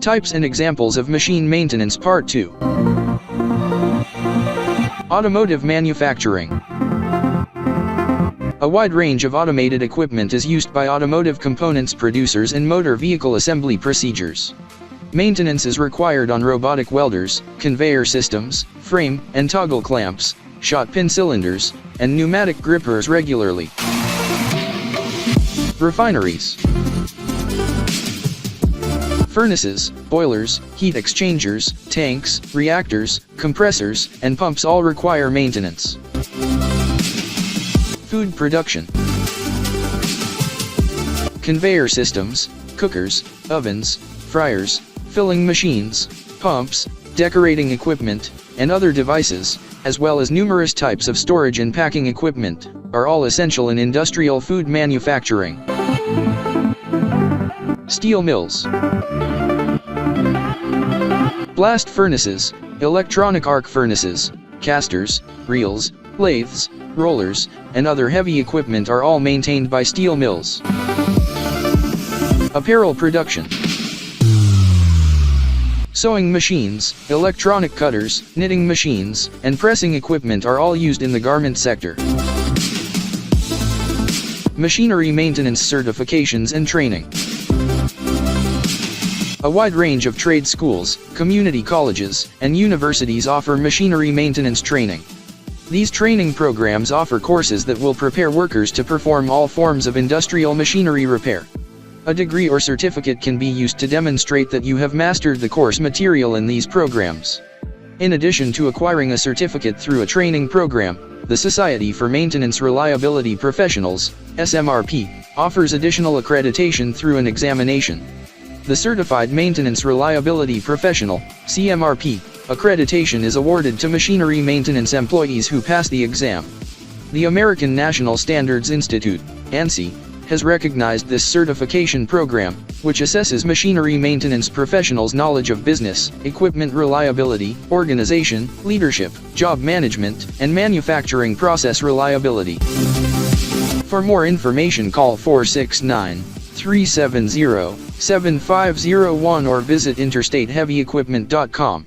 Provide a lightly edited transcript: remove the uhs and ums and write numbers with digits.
Types and examples of machine maintenance Part 2. Automotive manufacturing. A wide range of automated equipment is used by automotive components producers in motor vehicle assembly procedures. Maintenance is required on robotic welders, conveyor systems, frame and toggle clamps, shot pin cylinders, and pneumatic grippers regularly. Refineries. Furnaces, boilers, heat exchangers, tanks, reactors, compressors, and pumps all require maintenance. Food production. Conveyor systems, cookers, ovens, fryers, filling machines, pumps, decorating equipment, and other devices, as well as numerous types of storage and packing equipment, are all essential in industrial food manufacturing. Steel mills. Blast furnaces, electronic arc furnaces, casters, reels, lathes, rollers, and other heavy equipment are all maintained by steel mills. Apparel production. Sewing machines, electronic cutters, knitting machines, and pressing equipment are all used in the garment sector. Machinery maintenance certifications and training. A wide range of trade schools, community colleges, and universities offer machinery maintenance training. These training programs offer courses that will prepare workers to perform all forms of industrial machinery repair. A degree or certificate can be used to demonstrate that you have mastered the course material in these programs. In addition to acquiring a certificate through a training program, the Society for Maintenance Reliability Professionals, SMRP, offers additional accreditation through an examination. The Certified Maintenance Reliability Professional, CMRP, accreditation is awarded to machinery maintenance employees who pass the exam. The American National Standards Institute, ANSI, has recognized this certification program, which assesses machinery maintenance professionals' knowledge of business, equipment reliability, organization, leadership, job management, and manufacturing process reliability. For more information, call 469-370-7501 or visit interstateheavyequipment.com.